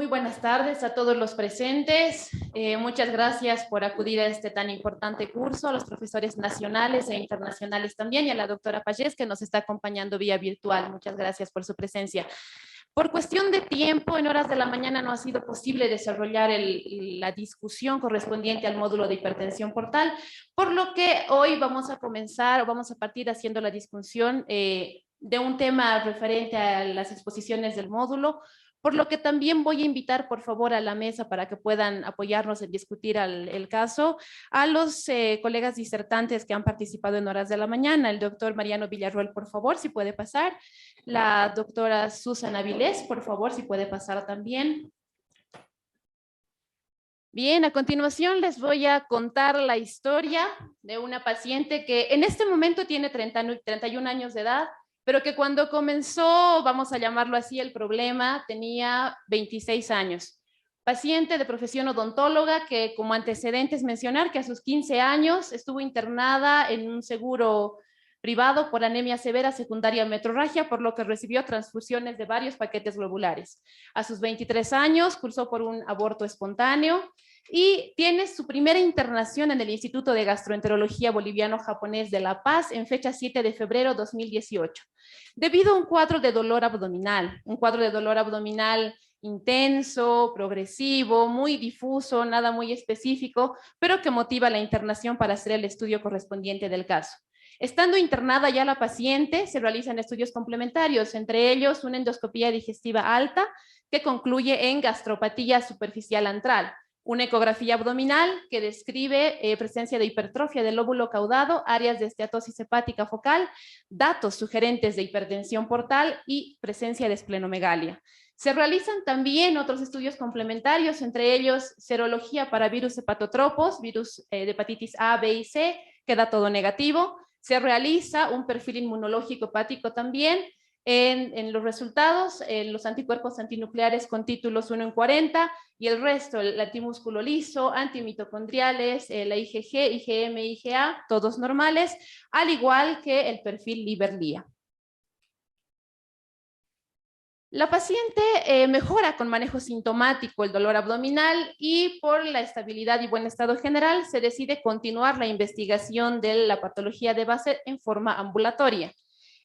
Muy buenas tardes a todos los presentes. Muchas gracias por acudir a este tan importante curso, a los profesores nacionales e internacionales también, y a la doctora Payés, que nos está acompañando vía virtual. Muchas gracias por su presencia. Por cuestión de tiempo, en horas de la mañana no ha sido posible desarrollar la discusión correspondiente al módulo de hipertensión portal, por lo que hoy vamos a comenzar o vamos a partir haciendo la discusión de un tema referente a las exposiciones del módulo, por lo que también voy a invitar, por favor, a la mesa para que puedan apoyarnos en discutir el caso, a los colegas disertantes que han participado en horas de la mañana. El doctor Mariano Villarroel, por favor, si puede pasar. La doctora Susana Vilés, por favor, si puede pasar también. Bien, a continuación les voy a contar la historia de una paciente que en este momento tiene 31 años de edad, pero que cuando comenzó, vamos a llamarlo así, el problema, tenía 26 años. Paciente de profesión odontóloga que como antecedentes mencionar que a sus 15 años estuvo internada en un seguro privado por anemia severa secundaria metrorragia, por lo que recibió transfusiones de varios paquetes globulares. A sus 23 años cursó por un aborto espontáneo y tiene su primera internación en el Instituto de Gastroenterología Boliviano-Japonés de La Paz en fecha 7 de febrero de 2018, debido a un cuadro de dolor abdominal intenso, progresivo, muy difuso, nada muy específico, pero que motiva la internación para hacer el estudio correspondiente del caso. Estando internada ya la paciente, se realizan estudios complementarios, entre ellos una endoscopía digestiva alta que concluye en gastropatía superficial antral, una ecografía abdominal que describe presencia de hipertrofia del lóbulo caudado, áreas de esteatosis hepática focal, datos sugerentes de hipertensión portal y presencia de esplenomegalia. Se realizan también otros estudios complementarios, entre ellos serología para virus hepatotropos, virus de hepatitis A, B y C, que da todo negativo. Se realiza un perfil inmunológico hepático también. En los resultados, los anticuerpos antinucleares con títulos 1 en 40 y el resto, el antimúsculo liso, antimitocondriales, la IgG, IgM, IgA, todos normales, al igual que el perfil Liver-LIA. La paciente mejora con manejo sintomático el dolor abdominal y por la estabilidad y buen estado general se decide continuar la investigación de la patología de base en forma ambulatoria.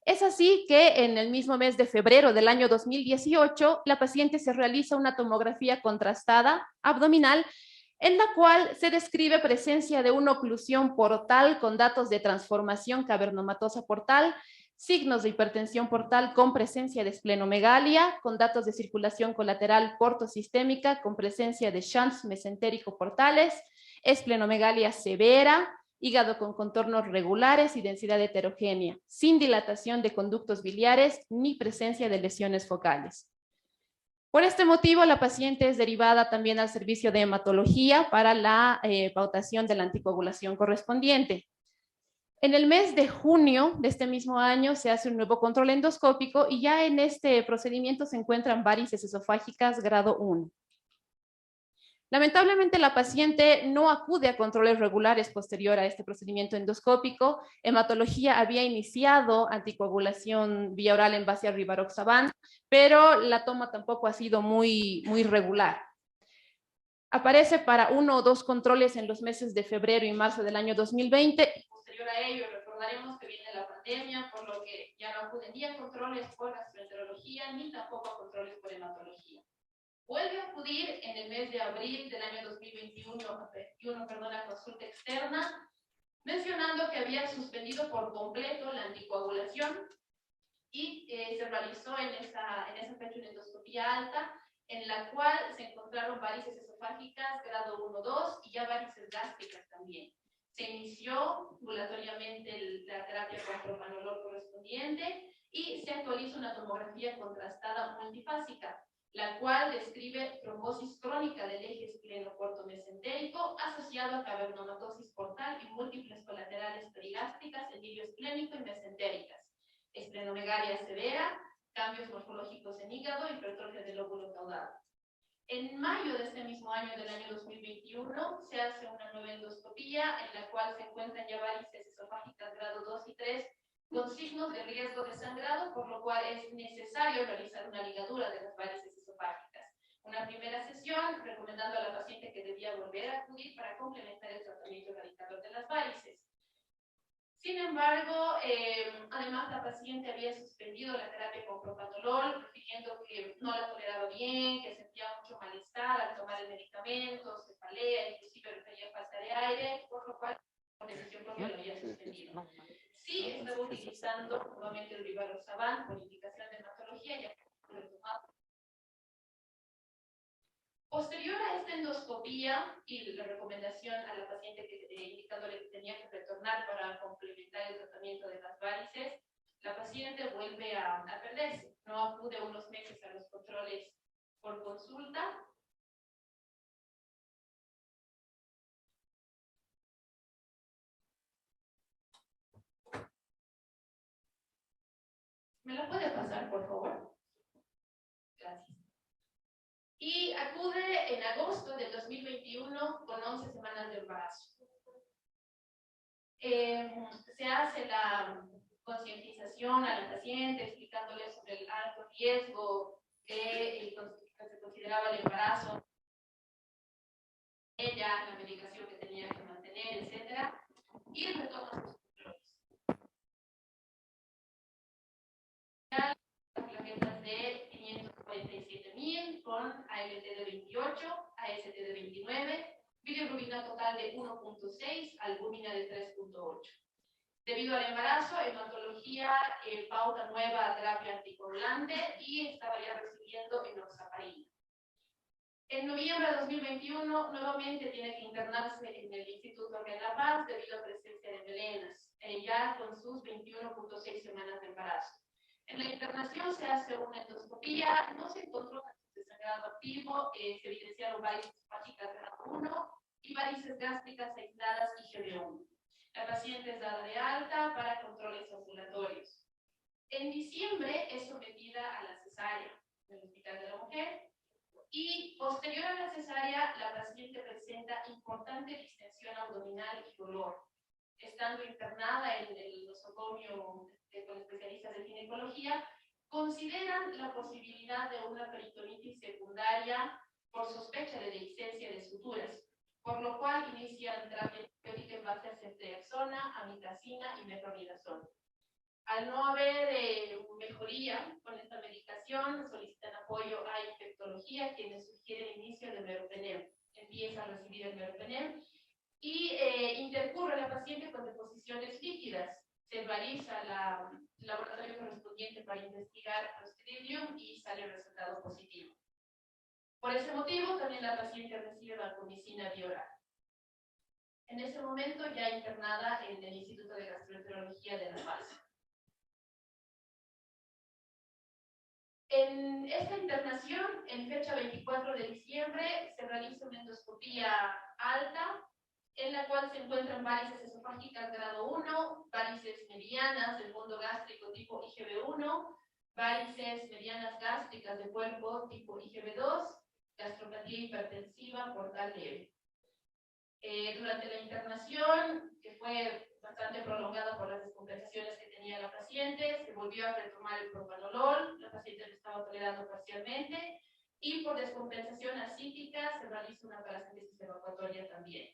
Es así que en el mismo mes de febrero del año 2018, la paciente se realiza una tomografía contrastada abdominal en la cual se describe presencia de una oclusión portal con datos de transformación cavernomatosa portal, signos de hipertensión portal con presencia de esplenomegalia, con datos de circulación colateral portosistémica, con presencia de shunts mesentérico portales, esplenomegalia severa, hígado con contornos regulares y densidad heterogénea, sin dilatación de conductos biliares ni presencia de lesiones focales. Por este motivo, la paciente es derivada también al servicio de hematología para la pautación de la anticoagulación correspondiente. En el mes de junio de este mismo año se hace un nuevo control endoscópico y ya en este procedimiento se encuentran varices esofágicas grado 1. Lamentablemente, la paciente no acude a controles regulares posterior a este procedimiento endoscópico. Hematología había iniciado anticoagulación vía oral en base a rivaroxaban, pero la toma tampoco ha sido muy regular. Aparece para 1 o 2 controles en los meses de febrero y marzo del año 2020. Y posterior a ello, recordaremos que viene la pandemia, por lo que ya no acuden ni a controles por gastroenterología, ni tampoco a controles por hematología. Vuelve a acudir en el mes de abril del año 2021 a consulta externa, mencionando que había suspendido por completo la anticoagulación y se realizó en esa fecha una endoscopía alta, en la cual se encontraron varices esofágicas grado 1-2 y ya varices gástricas también. Se inició ambulatoriamente la terapia con propanolol correspondiente y se actualiza una tomografía contrastada multifásica, la cual describe trombosis crónica del eje esplenoportomesentérico asociado a cavernomatosis portal y múltiples colaterales perigástricas en hilio esplénico y mesentéricas, esplenomegalia severa, cambios morfológicos en hígado y hipertrofia del lóbulo caudado. En mayo de este mismo año, del año 2021, se hace una nueva endoscopía en la cual se encuentran ya varices esofágicas grado 2 y 3 con signos de riesgo de sangrado, por lo cual es necesario realizar una ligadura de las varices esofágicas. Una primera sesión recomendando a la paciente que debía volver a acudir para complementar el tratamiento erradicador de las varices. Sin embargo, además la paciente había suspendido la terapia con propanolol, refiriendo que no la toleraba bien, que sentía mucho malestar al tomar el medicamento, cefalea, inclusive refería falta de aire, por lo cual la decisión propia lo había suspendido. Sí estaba utilizando nuevamente el rivaroxaban por indicación de hematología, ya que retomado. Posterior a esta endoscopía y la recomendación a la paciente indicándole que tenía que retornar para complementar el tratamiento de las varices, la paciente vuelve a perderse. No acude unos meses a los controles por consulta. ¿Me la puede pasar, por favor? Gracias. Y acude en agosto del 2021 con 11 semanas de embarazo. Se hace la concientización a la paciente explicándole sobre el alto riesgo que se consideraba el embarazo, ella, la medicación que tenía que mantener, etc. Y retoma sus controles. Las plaquetas de 547.000 con ALT de 28, AST de 29, bilirrubina total de 1.6, albúmina de 3.8. Debido al embarazo, hematología, pauta nueva, terapia anticoagulante y estaba ya recibiendo enoxaparina. En noviembre de 2021, nuevamente tiene que internarse en el Instituto de La Paz debido a presencia de melenas, ya con sus 21.6 semanas de embarazo. En la internación se hace una endoscopía, no se encontró de sangrado activo, se evidenciaron varices hepáticas grado 1 y varices gástricas aisladas IgB1. La paciente es dada de alta para controles ambulatorios. En diciembre es sometida a la cesárea en el Hospital de la Mujer y posterior a la cesárea la paciente presenta importante distensión abdominal y dolor. Estando internada en el nosocomio con especialistas de ginecología, consideran la posibilidad de una peritonitis secundaria por sospecha de dehiscencia de suturas, por lo cual inician terapia antibiótica en base a ceftriaxona, amikacina y metronidazol. Al no haber mejoría con esta medicación, solicitan apoyo a infectología, quienes sugieren inicio de meropenem. Empieza a recibir el meropenem y intercurre la paciente con deposiciones líquidas. Se realiza el laboratorio correspondiente para investigar Clostridium y sale el resultado positivo. Por ese motivo, también la paciente recibe vancomicina bioral. En ese momento ya internada en el Instituto de Gastroenterología de La Paz. En esta internación, en fecha 24 de diciembre, se realiza una endoscopía alta, en la cual se encuentran varices esofágicas grado 1, varices medianas del fondo gástrico tipo IgB1, varices medianas gástricas de cuerpo tipo IgB2, gastropatía hipertensiva portal leve. Durante la internación, que fue bastante prolongada por las descompensaciones que tenía la paciente, se volvió a retomar el propanolol, la paciente lo estaba tolerando parcialmente, y por descompensación acítica se realiza una paracentesis evacuatoria también.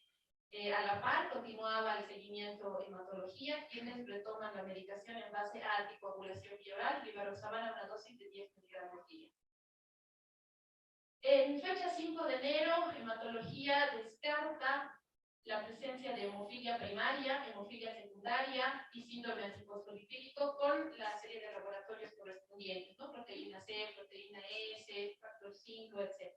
A la par continuaba el seguimiento hematología, quienes retoman la medicación en base a anticoagulación bioral, rivaroxaban a una dosis de 10 miligramos día. En fecha 5 de enero, hematología descarta la presencia de hemofilia primaria, hemofilia secundaria y síndrome antifosfolipídico con la serie de laboratorios correspondientes, ¿no? Proteína C, proteína S, factor 5, etc.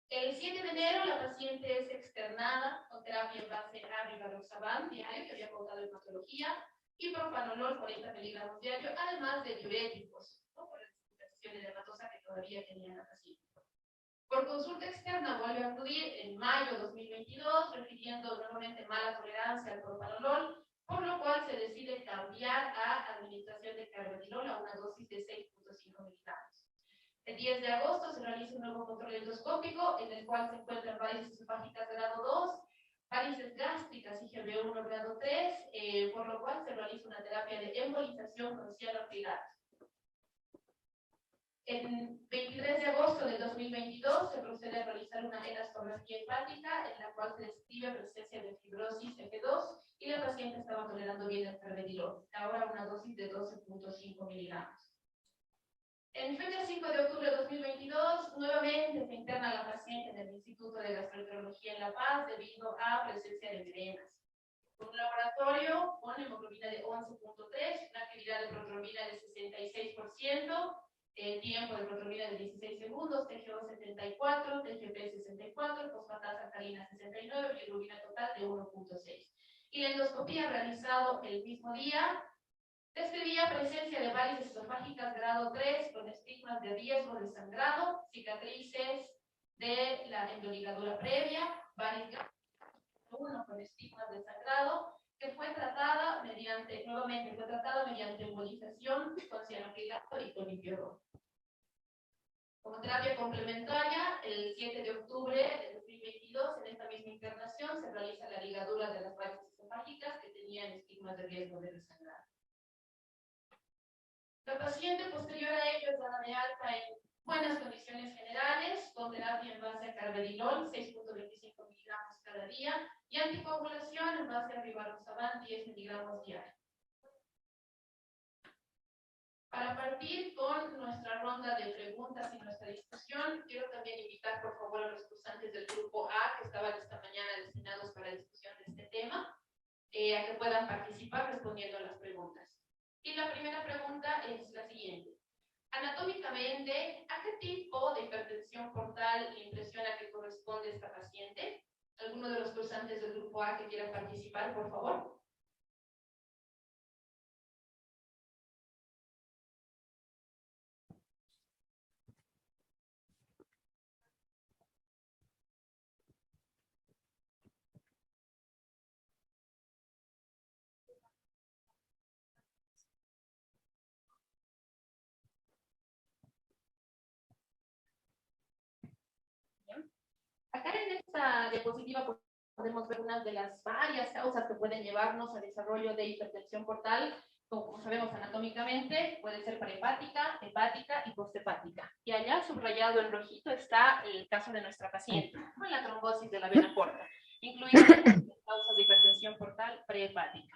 El 7 de enero la paciente es externada con terapia en base a rivaroxaban diario, que había pautado hematología, y propanolol 40 miligramos diario, además de diuréticos, ¿no? Por la descompensación edematosa que todavía tenía la paciente. Por consulta externa vuelve a acudir en mayo de 2022, refiriendo nuevamente mala tolerancia al propanolol, por lo cual se decide cambiar a administración de carvedilol a una dosis de 6.5 miligramos. El 10 de agosto se realiza un nuevo control endoscópico, en el cual se encuentran varices esofágicas grado 2, varices gástricas IgB1 grado 3, por lo cual se realiza una terapia de embolización con cianoactilato. El 23 de agosto del 2022 se procede a realizar una elastografía hepática en la cual se describe presencia de fibrosis F2 y la paciente estaba tolerando bien el carvedilol, ahora una dosis de 12.5 miligramos. En fecha 5 de octubre de 2022, nuevamente se interna la paciente en el Instituto de Gastroenterología en La Paz debido a presencia de edemas. Con un laboratorio con hemoglobina de 11.3, una actividad de protrombina de 66%, tiempo de protrombina de 16 segundos, TGO 74, TGP 64, fosfatasa alcalina 69 y bilirrubina total de 1.6. Y la endoscopía realizado el mismo día describía presencia de varices esofágicas grado 3 con estigmas de riesgo de sangrado, cicatrices de la endoligadura previa, varices 1 con estigmas de sangrado, que fue tratada mediante, nuevamente fue tratada mediante embolización con cianocrilato y con ipiodol. Como terapia complementaria, el 7 de octubre de 2022, en esta misma internación, se realiza la ligadura de las varices esofágicas que tenían estigmas de riesgo de desangrado. La paciente posterior a ello es dada de alta en buenas condiciones generales, con terapia en base a carvedilol, 6.25 miligramos cada día, y anticoagulación en base a rivaroxaban, 10 miligramos diarios. Para partir con nuestra ronda de preguntas y nuestra discusión, quiero también invitar, por favor, a los cursantes del grupo A, que estaban esta mañana destinados para la discusión de este tema, a que puedan participar respondiendo a las preguntas. Y la primera pregunta es la siguiente. Anatómicamente, ¿a qué tipo de hipertensión portal le impresiona que corresponde esta paciente? ¿Alguno de los cursantes del grupo A que quiera participar, por favor? Acá en esta diapositiva podemos ver unas de las varias causas que pueden llevarnos al desarrollo de hipertensión portal. Como sabemos anatómicamente, puede ser prehepática, hepática y posthepática. Y allá subrayado en rojito está el caso de nuestra paciente, con la trombosis de la vena porta, incluidas las causas de hipertensión portal prehepática.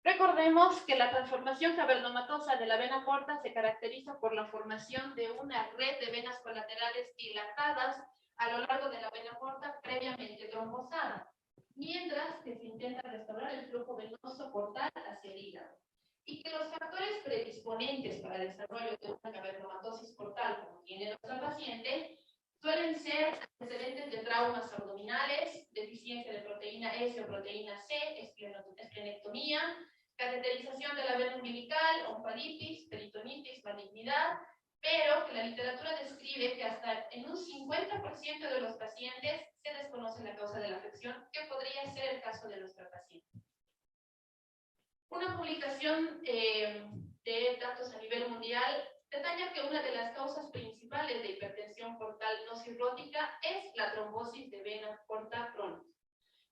Recordemos que la transformación cavernomatosa de la vena porta se caracteriza por la formación de una red de venas colaterales dilatadas a lo largo de la vena porta previamente trombosada, mientras que se intenta restaurar el flujo venoso portal hacia el hígado. Y que los factores predisponentes para el desarrollo de una cavernomatosis portal, como tiene nuestra paciente, suelen ser antecedentes de traumas abdominales, deficiencia de proteína S o proteína C, esplenectomía, cateterización de la vena umbilical, oncolitis, peritonitis, malignidad, pero que la literatura describe que hasta en un 50% de los pacientes se desconoce la causa de la afección, que podría ser el caso de nuestra paciente. Una publicación de datos a nivel mundial detalla que una de las causas principales de hipertensión portal no cirrótica es la trombosis de vena porta crónica,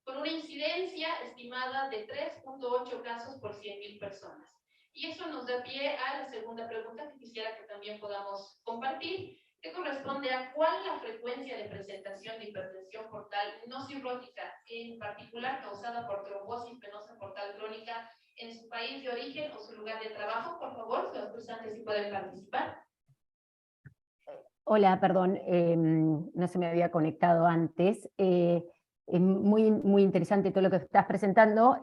con una incidencia estimada de 3.8 casos por 100.000 personas. Y eso nos da pie a la segunda pregunta que quisiera que también podamos compartir, que corresponde a cuál es la frecuencia de presentación de hipertensión portal no cirrótica, en particular causada por trombosis venosa portal crónica en su país de origen o su lugar de trabajo. Por favor, los cursantes sí pueden participar. Hola, perdón, no se me había conectado antes. Es muy interesante todo lo que estás presentando.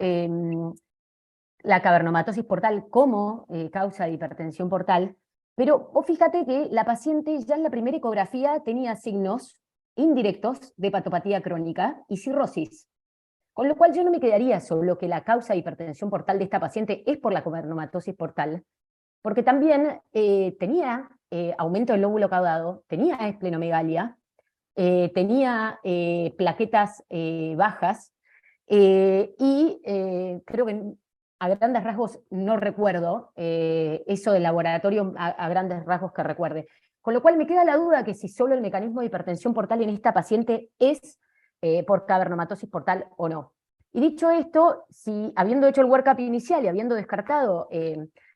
La cavernomatosis portal como causa de hipertensión portal, pero vos fíjate que la paciente ya en la primera ecografía tenía signos indirectos de hepatopatía crónica y cirrosis, con lo cual yo no me quedaría solo que la causa de hipertensión portal de esta paciente es por la cavernomatosis portal, porque también tenía aumento del lóbulo caudado, tenía esplenomegalia, tenía plaquetas bajas, y creo que a grandes rasgos no recuerdo eso del laboratorio a grandes rasgos que recuerde. Con lo cual me queda la duda que si solo el mecanismo de hipertensión portal en esta paciente es por cavernomatosis portal o no. Y dicho esto, si habiendo hecho el workup inicial y habiendo descartado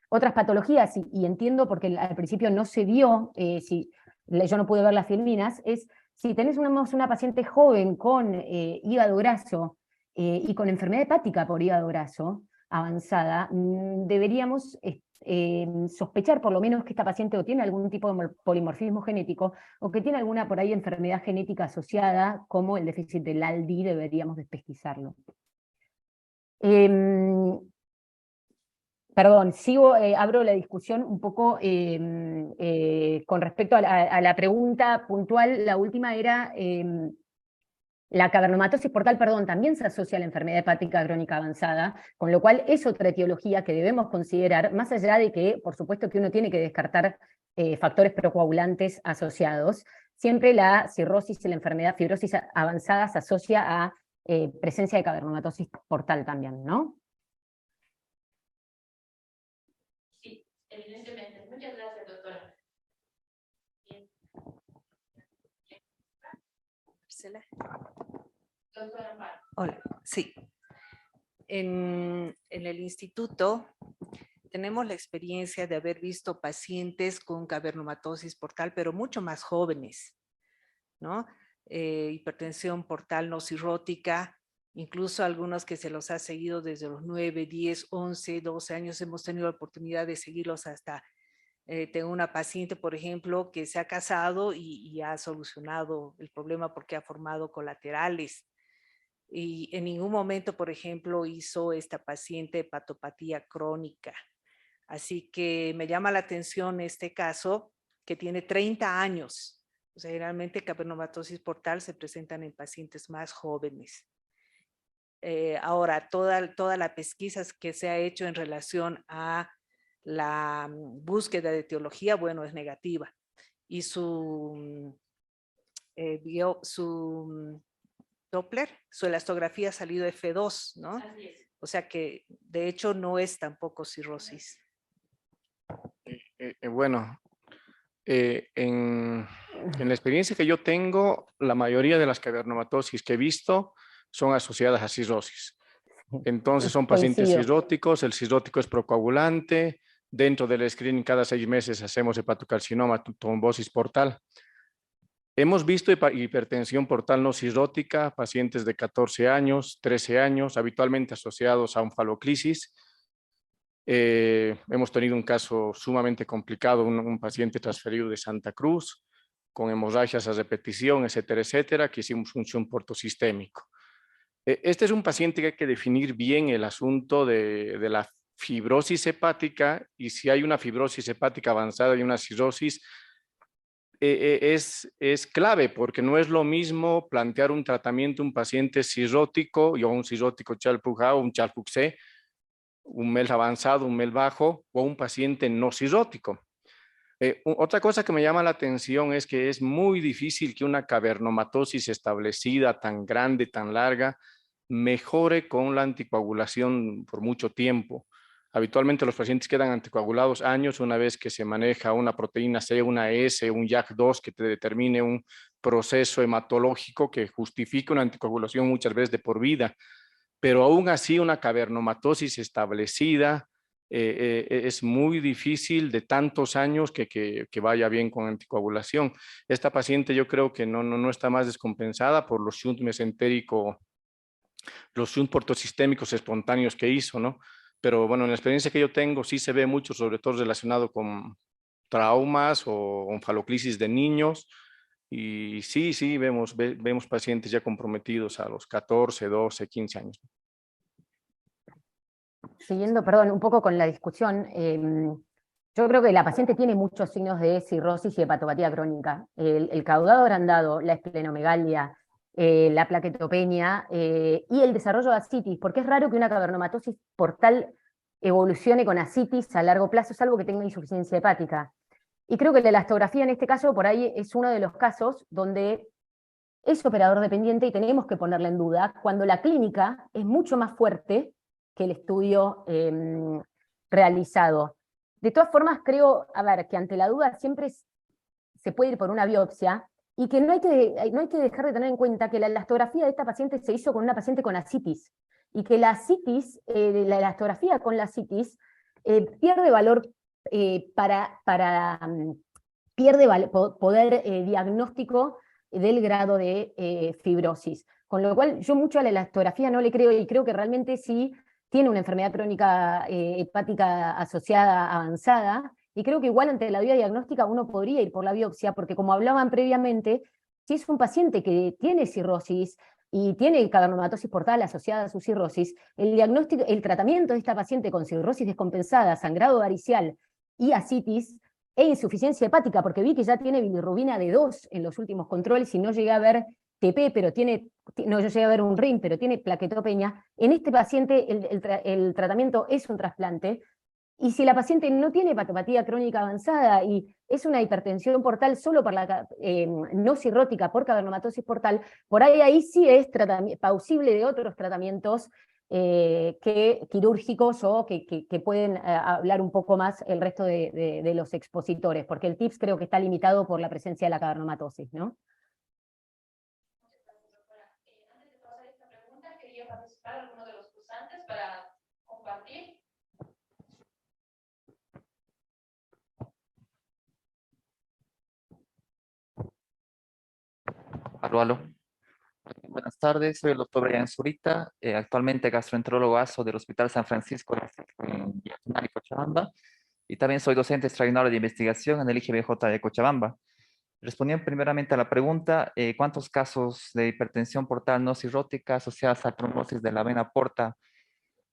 otras patologías, y entiendo porque al principio no se vio, yo no pude ver las filminas, es si tenés una paciente joven con hígado graso y con enfermedad hepática por hígado graso avanzada, deberíamos sospechar por lo menos que esta paciente o tiene algún tipo de polimorfismo genético, o que tiene alguna por ahí enfermedad genética asociada, como el déficit del ALDI, deberíamos despesquizarlo. Perdón, abro la discusión un poco con respecto a la pregunta puntual. La última era, la cavernomatosis portal, perdón, también se asocia a la enfermedad hepática crónica avanzada, con lo cual es otra etiología que debemos considerar, más allá de que, por supuesto, que uno tiene que descartar factores procoagulantes asociados. Siempre la cirrosis y la enfermedad fibrosis avanzada se asocia a presencia de cavernomatosis portal también, ¿no? Evidentemente. Muchas gracias, doctora. Marcela. Doctora Amparo. Hola, sí. En el instituto tenemos la experiencia de haber visto pacientes con cavernomatosis portal, pero mucho más jóvenes, ¿no? Hipertensión portal no cirrótica, incluso algunos que se los ha seguido desde los 9, 10, 11, 12 años, hemos tenido la oportunidad de seguirlos hasta, tengo una paciente, por ejemplo, que se ha casado y ha solucionado el problema porque ha formado colaterales. Y en ningún momento, por ejemplo, hizo esta paciente hepatopatía crónica. Así que me llama la atención este caso, que tiene 30 años. O sea, generalmente cavernomatosis portal se presentan en pacientes más jóvenes. Ahora, toda la pesquisa que se ha hecho en relación a la búsqueda de etiología, bueno, es negativa. Y su Doppler, su elastografía ha salido F2, ¿no? Así es. O sea que, de hecho, no es tampoco cirrosis. Bueno, en la experiencia que yo tengo, la mayoría de las cavernomatosis que he visto son asociadas a cirrosis. Entonces son pacientes cirróticos, el cirrótico es procoagulante, dentro del screening cada 6 meses hacemos hepatocarcinoma, trombosis portal. Hemos visto hipertensión portal no cirrótica, pacientes de 14 años, 13 años, habitualmente asociados a onfaloclisis. Hemos tenido un caso sumamente complicado, un paciente transferido de Santa Cruz, con hemorragias a repetición, etcétera, etcétera, que hicimos un shunt portosistémico. Este es un paciente que hay que definir bien el asunto de la fibrosis hepática, y si hay una fibrosis hepática avanzada y una cirrosis, es clave, porque no es lo mismo plantear un tratamiento a un paciente cirrótico, o un cirrótico Child-Pugh-A o un Child-Pugh-C, un MEL avanzado, un MEL bajo, o un paciente no cirrótico. Otra cosa que me llama la atención es que es muy difícil que una cavernomatosis establecida tan grande, tan larga, mejore con la anticoagulación por mucho tiempo. Habitualmente los pacientes quedan anticoagulados años una vez que se maneja una proteína C, una S, un JAK2 que te determine un proceso hematológico que justifique una anticoagulación muchas veces de por vida. Pero aún así una cavernomatosis establecida es muy difícil de tantos años que vaya bien con anticoagulación. Esta paciente yo creo que no está más descompensada por los shunt mesentérico, los shunt portosistémicos espontáneos que hizo, ¿no? Pero bueno, en la experiencia que yo tengo sí se ve mucho, sobre todo relacionado con traumas o onfaloclisis de niños. Y sí, vemos pacientes ya comprometidos a los 14, 12, 15 años. Siguiendo, perdón, un poco con la discusión, yo creo que la paciente tiene muchos signos de cirrosis y hepatopatía crónica. El caudado agrandado, la esplenomegalia, la plaquetopenia y el desarrollo de ascitis, porque es raro que una cavernomatosis portal evolucione con ascitis a largo plazo, salvo que tenga insuficiencia hepática. Y creo que la elastografía en este caso por ahí es uno de los casos donde es operador dependiente y tenemos que ponerla en duda cuando la clínica es mucho más fuerte que el estudio realizado. De todas formas, creo, que ante la duda siempre se puede ir por una biopsia, y que no hay que dejar de tener en cuenta que la elastografía de esta paciente se hizo con una paciente con ascitis, y que la ascitis, la elastografía con la ascitis, pierde valor pierde poder diagnóstico del grado de fibrosis. Con lo cual, yo mucho a la elastografía no le creo, y creo que realmente sí tiene una enfermedad crónica hepática asociada avanzada, y creo que igual ante la duda diagnóstica uno podría ir por la biopsia, porque como hablaban previamente, si es un paciente que tiene cirrosis y tiene cavernomatosis portal asociada a su cirrosis, el diagnóstico, el tratamiento de esta paciente con cirrosis descompensada, sangrado varicial y ascitis, e insuficiencia hepática, porque vi que ya tiene bilirrubina de 2 en los últimos controles y no llegué a ver TP, pero no yo llegué a ver un RIN, pero tiene plaquetopenia. En este paciente el tratamiento es un trasplante, y si la paciente no tiene hepatopatía crónica avanzada y es una hipertensión portal solo por no cirrótica por cavernomatosis portal, por ahí sí es pausible de otros tratamientos quirúrgicos o que pueden hablar un poco más el resto de los expositores, porque el TIPS creo que está limitado por la presencia de la cavernomatosis, ¿no? Antes de pasar esta pregunta, quería participar alguno de los cursantes para compartir. Aló, aló. Buenas tardes, soy el doctor Brian Zurita, actualmente gastroenterólogo ASO del Hospital San Francisco en Yatunari, Cochabamba, y también soy docente extraordinario de investigación en el IGBJ de Cochabamba. Respondiendo primeramente a la pregunta, ¿cuántos casos de hipertensión portal no cirrótica asociadas a trombosis de la vena porta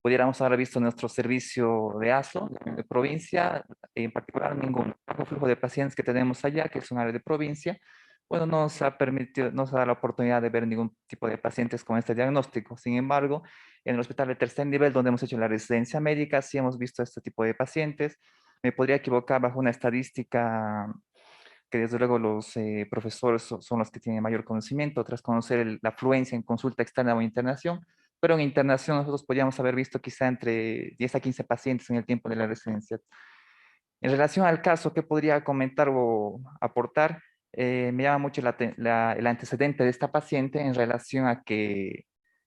pudiéramos haber visto en nuestro servicio de ASO de provincia? En particular, ningún. El flujo de pacientes que tenemos allá, que es un área de provincia, bueno, no nos ha permitido, no nos ha dado la oportunidad de ver ningún tipo de pacientes con este diagnóstico. Sin embargo, en el hospital de tercer nivel, donde hemos hecho la residencia médica, sí hemos visto este tipo de pacientes. Me podría equivocar bajo una estadística que desde luego los profesores son los que tienen mayor conocimiento, tras conocer la afluencia en consulta externa o internación, pero en internación nosotros podríamos haber visto quizá entre 10 a 15 pacientes en el tiempo de la residencia. En relación al caso, ¿qué podría comentar o aportar? Me llama mucho el antecedente de esta paciente en relación a que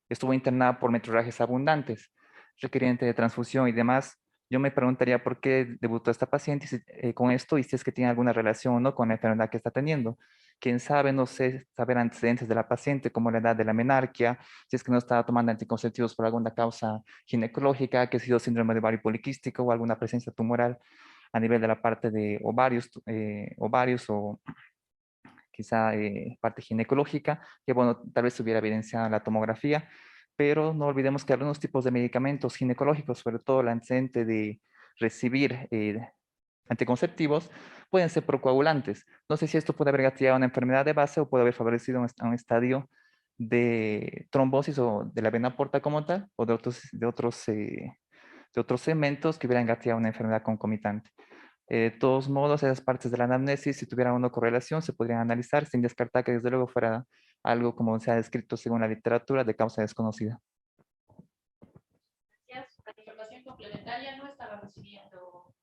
estuvo internada por metrorragias abundantes, requiriente de transfusión y demás. Yo me preguntaría por qué debutó esta paciente con esto, y si es que tiene alguna relación o no con la enfermedad que está teniendo. Quién sabe, no sé, saber antecedentes de la paciente, como la edad de la menarquia, si es que no estaba tomando anticonceptivos por alguna causa ginecológica, que ha sido síndrome de ovario poliquístico o alguna presencia tumoral a nivel de la parte de ovarios o quizá parte ginecológica, que bueno, tal vez se hubiera evidenciado en la tomografía, pero no olvidemos que algunos tipos de medicamentos ginecológicos, sobre todo el antecedente de recibir anticonceptivos, pueden ser procoagulantes. No sé si esto puede haber gatillado una enfermedad de base o puede haber favorecido un estadio de trombosis o de la vena porta como tal, o de otros segmentos que hubieran gatillado una enfermedad concomitante. De todos modos, esas partes de la anamnesis, si tuvieran una correlación, se podrían analizar sin descartar que desde luego fuera algo, como se ha descrito según la literatura, de causa desconocida. Gracias. La información complementaria no estaba recibiendo.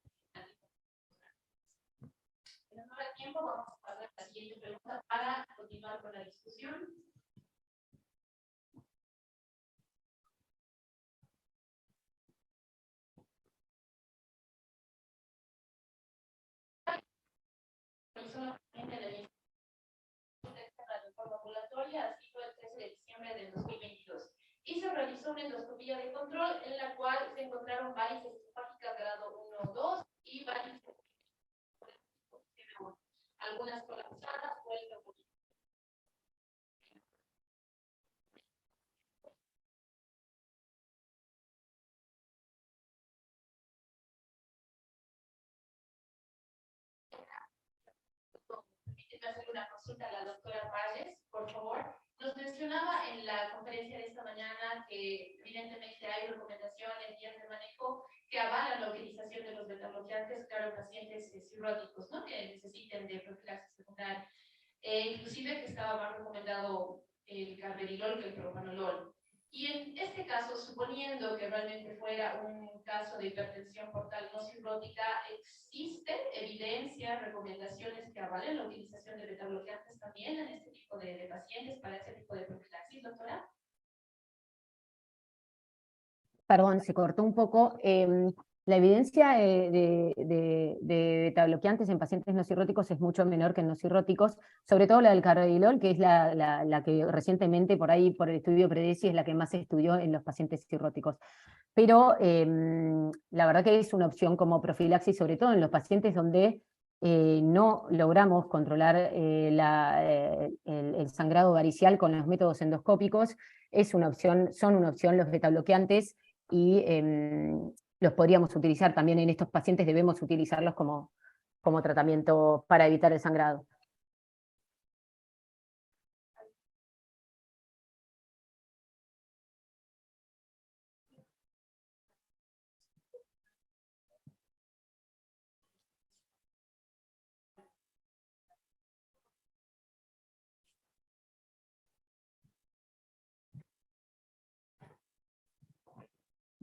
En honor al tiempo, vamos a pasar a la siguiente pregunta para continuar con la discusión. Solamente del la reforma ambulatoria ha sido el 13 de diciembre del 2022 y se realizó una endoscopía de control en la cual se encontraron varices esofágicas grado 1 o 2 y varices algunas colapsadas o el hacer una consulta a la doctora Valles, por favor. Nos mencionaba en la conferencia de esta mañana que evidentemente hay recomendaciones, guías de manejo que avalan la utilización de los betabloqueantes, claro, en pacientes cirróticos, ¿no? Que necesiten de profilaxis secundaria. Inclusive que estaba más recomendado el carvedilol que el propanolol. Y en este caso, suponiendo que realmente fuera un caso de hipertensión portal no cirrótica, ¿existen evidencias, recomendaciones que avalen la utilización de betabloqueantes también en este tipo de pacientes para este tipo de profilaxis, doctora? Perdón, se cortó un poco. La evidencia de beta-bloqueantes en pacientes no cirróticos es mucho menor que en no cirróticos, sobre todo la del carvedilol, que es la que recientemente por ahí, por el estudio PREDECI, es la que más se estudió en los pacientes cirróticos. Pero la verdad que es una opción como profilaxis, sobre todo en los pacientes donde no logramos controlar el sangrado varicial con los métodos endoscópicos. Son una opción los beta-bloqueantes, y los podríamos utilizar también en estos pacientes, debemos utilizarlos como tratamiento para evitar el sangrado.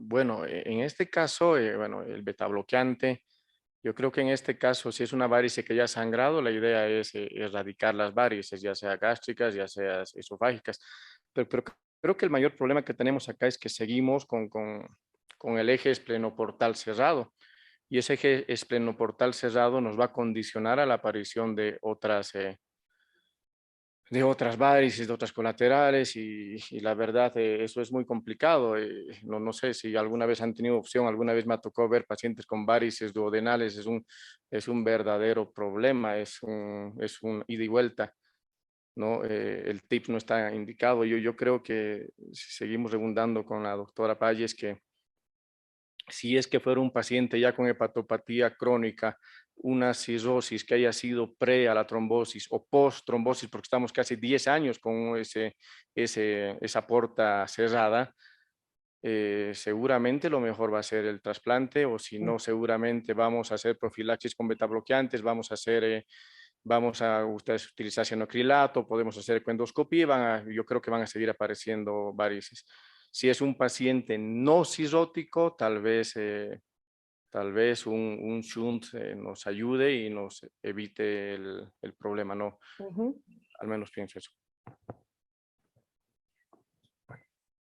Bueno, en este caso, bueno, el betabloqueante, yo creo que en este caso, si es una varice que ya ha sangrado, la idea es erradicar las varices, ya sea gástricas, ya sea esofágicas. Pero creo que el mayor problema que tenemos acá es que seguimos con el eje esplenoportal cerrado. Y ese eje esplenoportal cerrado nos va a condicionar a la aparición de otras varices, de otras colaterales, y la verdad eso es muy complicado. No sé si alguna vez han tenido opción, alguna vez me tocó ver pacientes con varices duodenales, es un verdadero problema, es un ida y vuelta, ¿no? El tip no está indicado. Yo creo que si seguimos redundando con la doctora Palles, que si es que fuera un paciente ya con hepatopatía crónica, una cirrosis que haya sido pre a la trombosis o post trombosis, porque estamos casi 10 años con esa porta cerrada, seguramente lo mejor va a ser el trasplante, o si no, seguramente vamos a hacer profilaxis con betabloqueantes, vamos a utilizar cianocrilato, podemos hacer ecoendoscopía, yo creo que van a seguir apareciendo varices. Si es un paciente no cirrótico, tal vez un shunt nos ayude y nos evite el problema, ¿no? Al menos pienso eso.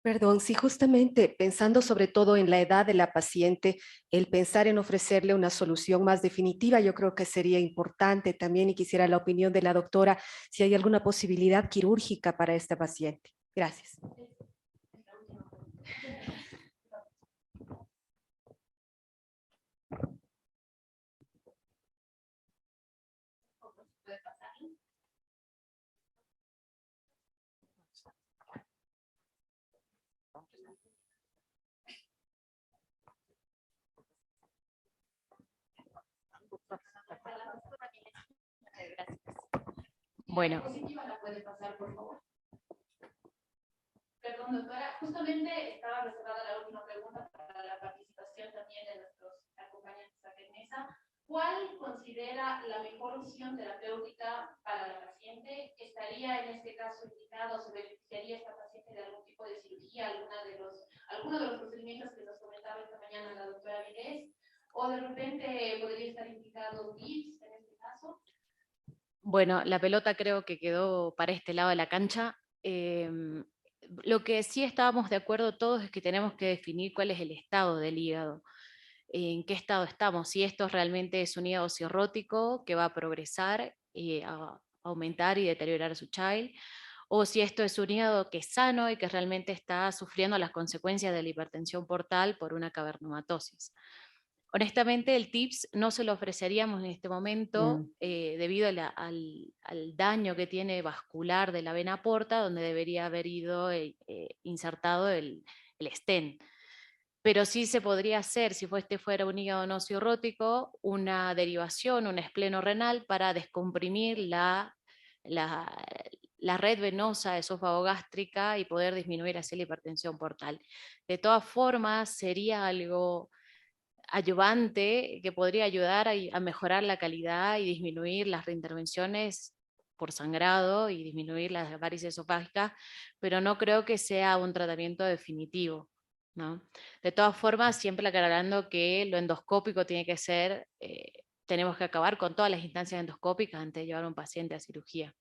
Perdón, sí, justamente pensando sobre todo en la edad de la paciente, el pensar en ofrecerle una solución más definitiva, yo creo que sería importante también, y quisiera la opinión de la doctora, si hay alguna posibilidad quirúrgica para esta paciente. Gracias. Bueno. Perdón, doctora, justamente estaba reservada la última pregunta para la participación también de nuestros acompañantes aquí en mesa. ¿Cuál considera la mejor opción terapéutica para la paciente? ¿Estaría en este caso indicado, se beneficiaría esta paciente de algún tipo de cirugía, alguno de los procedimientos que nos comentaba esta mañana la doctora Vilés? ¿O de repente podría estar indicado TIPS en este caso? Bueno, la pelota creo que quedó para este lado de la cancha. Lo que sí estábamos de acuerdo todos es que tenemos que definir cuál es el estado del hígado, en qué estado estamos, si esto realmente es un hígado cirrótico que va a progresar, a aumentar y deteriorar su child, o si esto es un hígado que es sano y que realmente está sufriendo las consecuencias de la hipertensión portal por una cavernomatosis. Honestamente, el TIPS no se lo ofreceríamos en este momento debido al daño que tiene vascular de la vena porta, donde debería haber ido insertado el stent. Pero sí se podría hacer, si este fuera un hígado no cirrótico, una derivación, un espleno renal para descomprimir la red venosa esófago-gástrica y poder disminuir así la hipertensión portal. De todas formas, sería algo ayudante que podría ayudar a mejorar la calidad y disminuir las reintervenciones por sangrado y disminuir las varices esofágicas, pero no creo que sea un tratamiento definitivo, ¿no? De todas formas, siempre aclarando que lo endoscópico tiene que ser, tenemos que acabar con todas las instancias endoscópicas antes de llevar a un paciente a cirugía.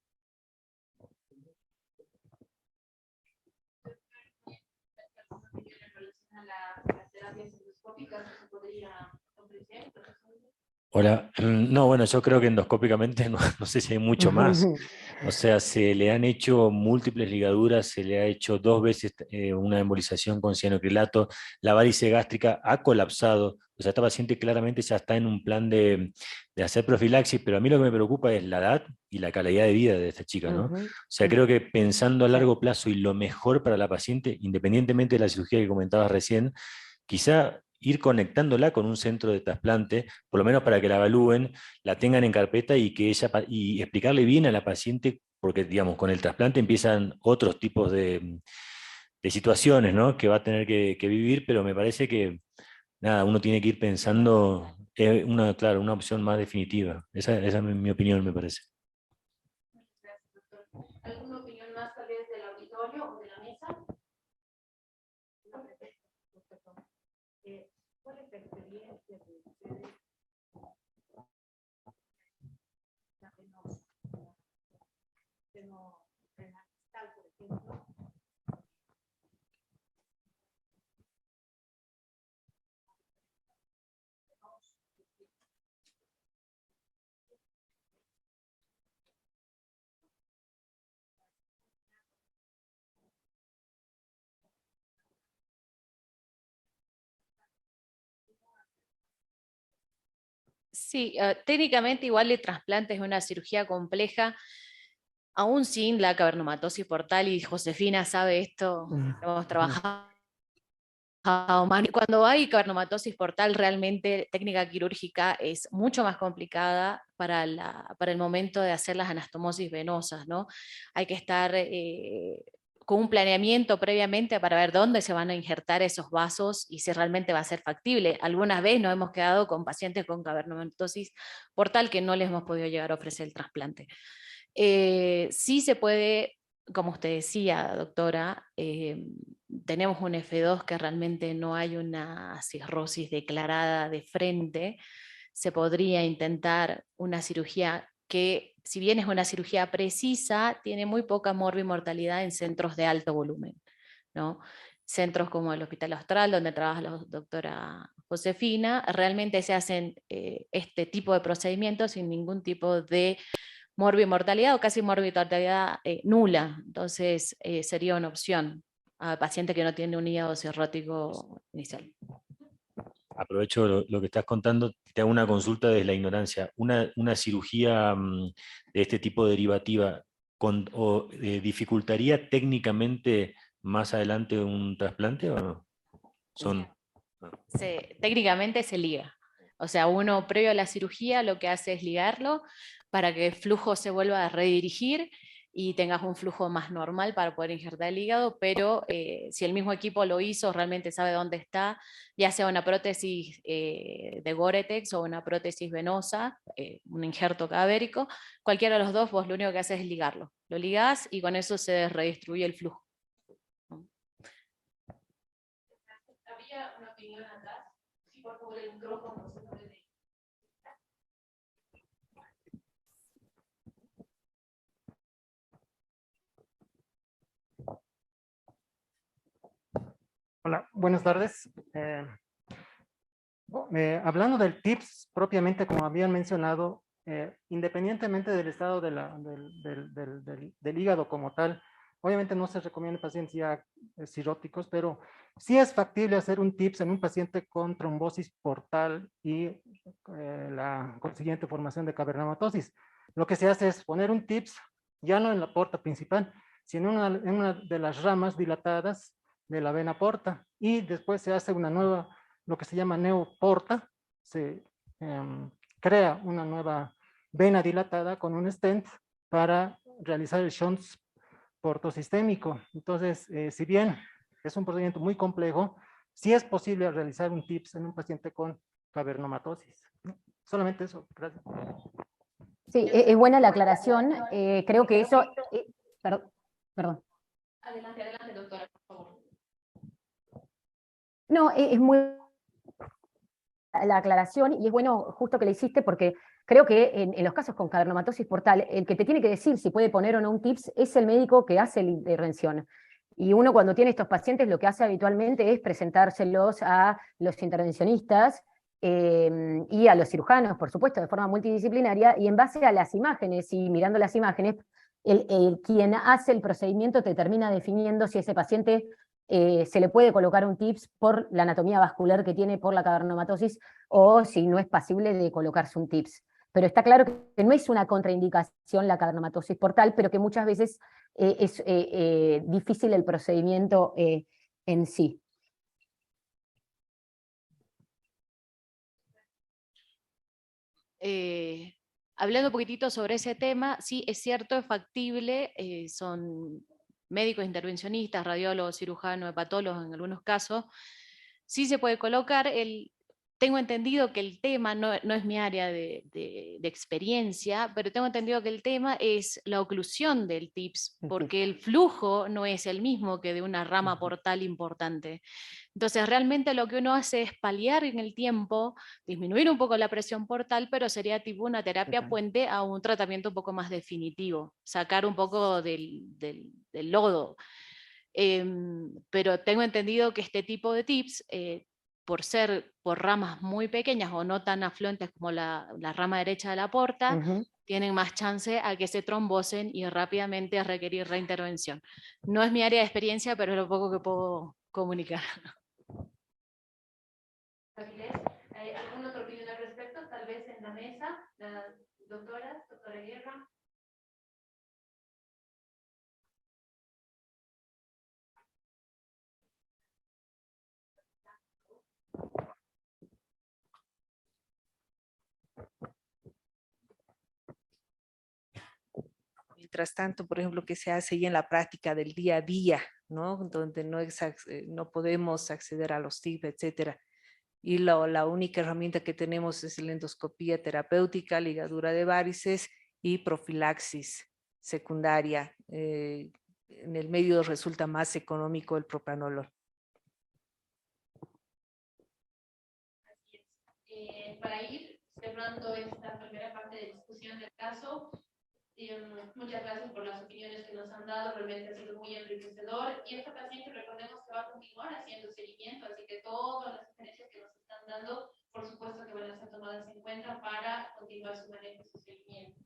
endoscópicas se podría ofrecer? Hola, no, bueno, yo creo que endoscópicamente no sé si hay mucho más. O sea, se le han hecho múltiples ligaduras, se le ha hecho 2 veces una embolización con cianocrilato, la varice gástrica ha colapsado, o sea, esta paciente claramente ya está en un plan de hacer profilaxis, pero a mí lo que me preocupa es la edad y la calidad de vida de esta chica, ¿no? O sea, creo que pensando a largo plazo y lo mejor para la paciente, independientemente de la cirugía que comentabas recién, quizá ir conectándola con un centro de trasplante, por lo menos para que la evalúen, la tengan en carpeta y que ella y explicarle bien a la paciente, porque digamos, con el trasplante empiezan otros tipos de situaciones, ¿no? Que va a tener que vivir, pero me parece que nada, uno tiene que ir pensando claro, una opción más definitiva. Esa es mi opinión, me parece. Gracias, doctor. ¿Alguna opinión más tal vez del auditorio o de la mesa? ¿Cuál es la experiencia de ustedes? Renal, por ejemplo. Sí, técnicamente igual el trasplante es una cirugía compleja, aún sin la cavernomatosis portal, y Josefina sabe esto, hemos trabajado a mano. Y cuando hay cavernomatosis portal, realmente técnica quirúrgica es mucho más complicada para el momento de hacer las anastomosis venosas, ¿no? Hay que estar con un planeamiento previamente para ver dónde se van a injertar esos vasos y si realmente va a ser factible. Algunas veces nos hemos quedado con pacientes con cavernomatosis portal que no les hemos podido llegar a ofrecer el trasplante. Sí se puede, como usted decía, doctora, tenemos un F2 que realmente no hay una cirrosis declarada de frente. Se podría intentar una cirugía que, si bien es una cirugía precisa, tiene muy poca morbimortalidad en centros de alto volumen, ¿no? Centros como el Hospital Austral, donde trabaja la doctora Josefina, realmente se hacen este tipo de procedimientos sin ningún tipo de morbimortalidad o casi morbimortalidad nula. Entonces sería una opción a paciente que no tiene un hígado cirrótico inicial. Aprovecho lo que estás contando, te hago una consulta desde la ignorancia. ¿Una cirugía de este tipo derivativa dificultaría técnicamente más adelante un trasplante o no? Técnicamente se liga. O sea, uno previo a la cirugía lo que hace es ligarlo para que el flujo se vuelva a redirigir y tengas un flujo más normal para poder injertar el hígado, pero si el mismo equipo lo hizo, realmente sabe dónde está, ya sea una prótesis de Gore-Tex o una prótesis venosa, un injerto cadavérico, cualquiera de los dos, vos lo único que haces es ligarlo. Lo ligás y con eso se redistribuye el flujo. Había una opinión atrás. Sí, por favor, el micrófono se puede. Hola, buenas tardes. Hablando del TIPS, propiamente como habían mencionado, independientemente del estado del hígado como tal, obviamente no se recomienda en pacientes ya cirróticos, pero sí es factible hacer un TIPS en un paciente con trombosis portal y la consiguiente formación de cavernomatosis. Lo que se hace es poner un TIPS ya no en la porta principal, sino en una de las ramas dilatadas de la vena porta, y después se hace una nueva, lo que se llama neoporta, se crea una nueva vena dilatada con un stent para realizar el shunt portosistémico. Entonces, si bien es un procedimiento muy complejo, sí es posible realizar un TIPS en un paciente con cavernomatosis. Solamente eso, gracias. Sí, es buena la aclaración. Creo que eso... perdón. Adelante, doctora, por favor. No, es muy la aclaración, y es bueno justo que la hiciste, porque creo que en los casos con cavernomatosis portal, el que te tiene que decir si puede poner o no un TIPS es el médico que hace la intervención. Y uno cuando tiene estos pacientes lo que hace habitualmente es presentárselos a los intervencionistas y a los cirujanos, por supuesto, de forma multidisciplinaria, y en base a las imágenes y mirando las imágenes, quien hace el procedimiento te termina definiendo si ese paciente se le puede colocar un TIPS por la anatomía vascular que tiene, por la cavernomatosis, o si no es pasible de colocarse un TIPS. Pero está claro que no es una contraindicación la cavernomatosis portal, pero que muchas veces es difícil el procedimiento en sí. Hablando un poquitito sobre ese tema, sí, es cierto, es factible, son médicos intervencionistas, radiólogos, cirujanos, hepatólogos en algunos casos, sí se puede colocar. Tengo entendido que el tema, no es mi área de experiencia, pero tengo entendido que el tema es la oclusión del TIPS, porque el flujo no es el mismo que de una rama portal importante. Entonces, realmente lo que uno hace es paliar en el tiempo, disminuir un poco la presión portal, pero sería tipo una terapia puente a un tratamiento un poco más definitivo, sacar un poco del lodo. Pero tengo entendido que este tipo de TIPS, por ser por ramas muy pequeñas o no tan afluentes como la rama derecha de la porta, tienen más chance a que se trombosen y rápidamente a requerir reintervención. No es mi área de experiencia, pero es lo poco que puedo comunicar. ¿Alguna otra opinión al respecto? Tal vez en la mesa, la doctora Guerra. Mientras tanto, por ejemplo, que se hace ya en la práctica del día a día, ¿no? Donde no podemos acceder a los TIPS, etcétera. Y la única herramienta que tenemos es la endoscopía terapéutica, ligadura de varices y profilaxis secundaria. En el medio resulta más económico el propranolol. Para ir cerrando esta primera parte de discusión del caso, muchas gracias por las opiniones que nos han dado, realmente ha sido muy enriquecedor. Y esta paciente, recordemos que va a continuar haciendo seguimiento, así que todas las sugerencias que nos están dando, por supuesto que van a ser tomadas en cuenta para continuar su manejo y su seguimiento.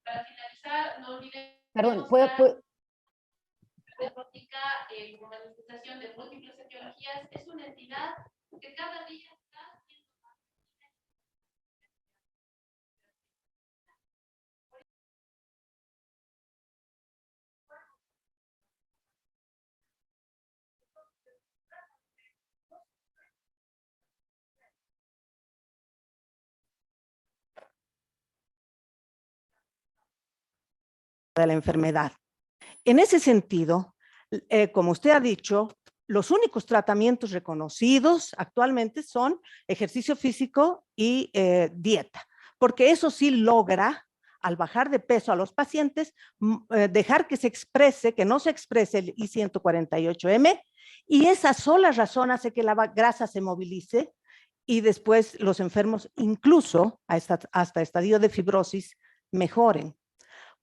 Para finalizar, no olvidemos Perdón, la diagnóstica con manifestación de múltiples etiologías es una entidad que cada día está haciendo más. De la enfermedad. En ese sentido, como usted ha dicho, los únicos tratamientos reconocidos actualmente son ejercicio físico y dieta, porque eso sí logra, al bajar de peso a los pacientes, dejar que se exprese, que no se exprese el I148M, y esa sola razón hace que la grasa se movilice y después los enfermos, incluso hasta estadio de fibrosis, mejoren.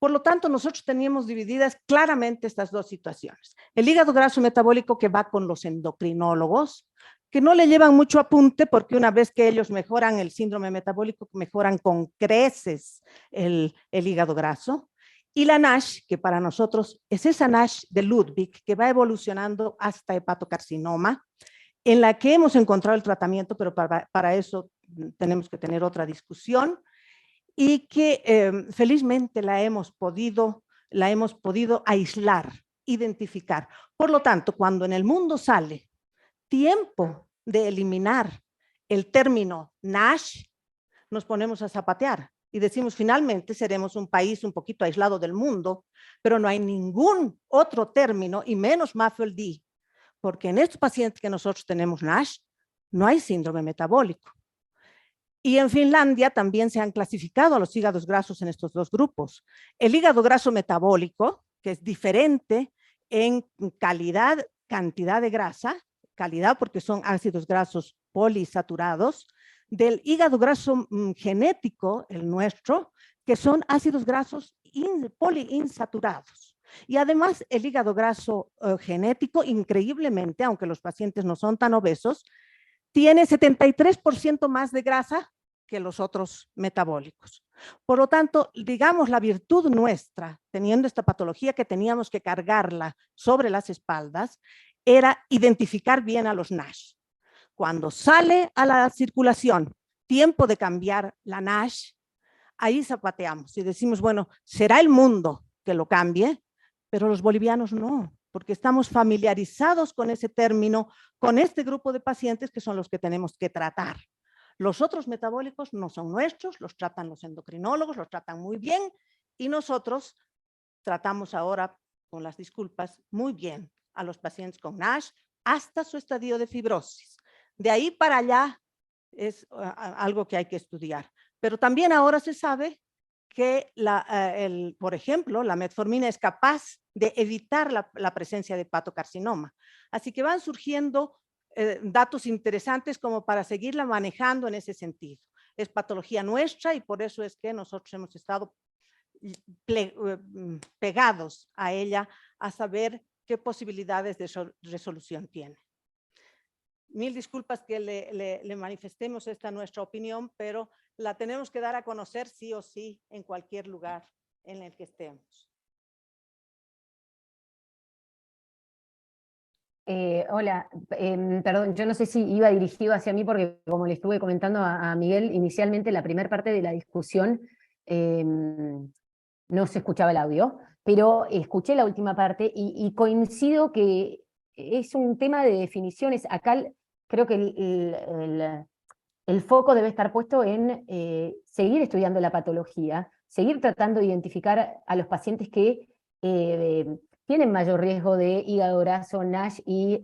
Por lo tanto, nosotros teníamos divididas claramente estas dos situaciones. El hígado graso metabólico, que va con los endocrinólogos, que no le llevan mucho apunte porque una vez que ellos mejoran el síndrome metabólico, mejoran con creces el hígado graso. Y la NASH, que para nosotros es esa NASH de Ludwig, que va evolucionando hasta hepatocarcinoma, en la que hemos encontrado el tratamiento, pero para eso tenemos que tener otra discusión, y que felizmente la hemos podido aislar, identificar. Por lo tanto, cuando en el mundo sale tiempo de eliminar el término NASH, nos ponemos a zapatear y decimos, finalmente seremos un país un poquito aislado del mundo, pero no hay ningún otro término, y menos MAFLD, porque en estos pacientes que nosotros tenemos NASH, no hay síndrome metabólico. Y en Finlandia también se han clasificado a los hígados grasos en estos dos grupos. El hígado graso metabólico, que es diferente en calidad, cantidad de grasa, calidad porque son ácidos grasos poliinsaturados, del hígado graso genético, el nuestro, que son ácidos grasos poliinsaturados. Y además el hígado graso genético, increíblemente, aunque los pacientes no son tan obesos, tiene 73% más de grasa que los otros metabólicos. Por lo tanto, digamos, la virtud nuestra, teniendo esta patología que teníamos que cargarla sobre las espaldas, era identificar bien a los NASH. Cuando sale a la circulación, tiempo de cambiar la NASH, ahí zapateamos y decimos, bueno, será el mundo que lo cambie, pero los bolivianos no, porque estamos familiarizados con ese término, con este grupo de pacientes que son los que tenemos que tratar. Los otros metabólicos no son nuestros, los tratan los endocrinólogos, los tratan muy bien y nosotros tratamos ahora, con las disculpas, muy bien a los pacientes con NASH hasta su estadio de fibrosis. De ahí para allá es algo que hay que estudiar. Pero también ahora se sabe que, por ejemplo, la metformina es capaz de evitar la presencia de hepatocarcinoma. Así que van surgiendo datos interesantes como para seguirla manejando en ese sentido. Es patología nuestra y por eso es que nosotros hemos estado pegados a ella a saber qué posibilidades de resolución tiene. Mil disculpas que le manifestemos esta nuestra opinión, pero la tenemos que dar a conocer sí o sí en cualquier lugar en el que estemos. Hola, perdón, yo no sé si iba dirigido hacia mí porque como le estuve comentando a Miguel, inicialmente la primera parte de la discusión no se escuchaba el audio, pero escuché la última parte y coincido que es un tema de definiciones. Acá creo que el foco debe estar puesto en seguir estudiando la patología, seguir tratando de identificar a los pacientes que tienen mayor riesgo de hígado graso, NASH y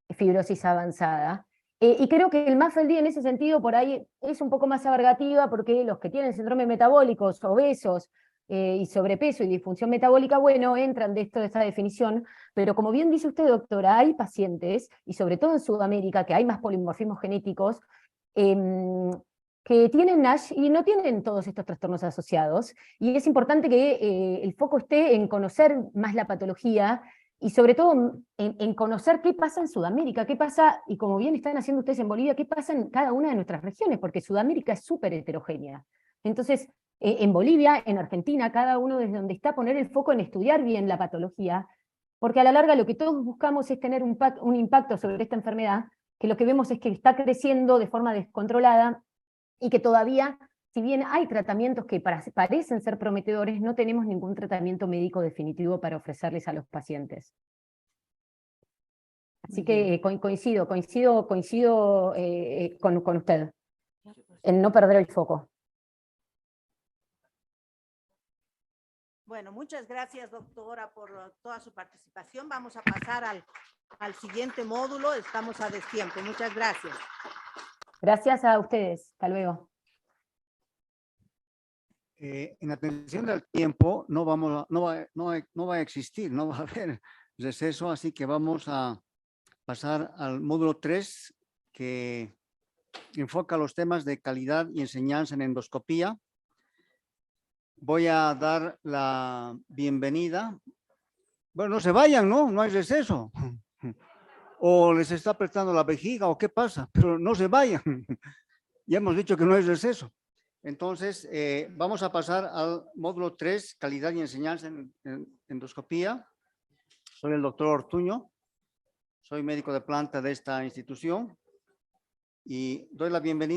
fibrosis avanzada. Y creo que el MAFLD en ese sentido por ahí es un poco más abarcativa porque los que tienen síndrome metabólicos, obesos y sobrepeso y disfunción metabólica, bueno, entran de esta definición, pero como bien dice usted, doctora, hay pacientes, y sobre todo en Sudamérica, que hay más polimorfismos genéticos, que tienen NASH y no tienen todos estos trastornos asociados, y es importante que el foco esté en conocer más la patología, y sobre todo en conocer qué pasa en Sudamérica, qué pasa, y como bien están haciendo ustedes en Bolivia, qué pasa en cada una de nuestras regiones, porque Sudamérica es súper heterogénea. Entonces, en Bolivia, en Argentina, cada uno desde donde está, poner el foco en estudiar bien la patología, porque a la larga lo que todos buscamos es tener un impacto sobre esta enfermedad, que lo que vemos es que está creciendo de forma descontrolada, y que todavía, si bien hay tratamientos que parecen ser prometedores, no tenemos ningún tratamiento médico definitivo para ofrecerles a los pacientes. Así que coincido con usted, en no perder el foco. Bueno, muchas gracias, doctora, por toda su participación. Vamos a pasar al siguiente módulo. Estamos a destiempo. Muchas gracias. Gracias a ustedes. Hasta luego. En atención al tiempo no va a existir, no va a haber receso, así que vamos a pasar al módulo 3, que enfoca los temas de calidad y enseñanza en endoscopía. Voy a dar la bienvenida. Bueno, no se vayan, ¿no? No hay receso. O les está apretando la vejiga o qué pasa, pero no se vayan. Ya hemos dicho que no hay receso. Entonces, vamos a pasar al módulo 3, calidad y enseñanza en endoscopía. Soy el doctor Ortuño, soy médico de planta de esta institución y doy la bienvenida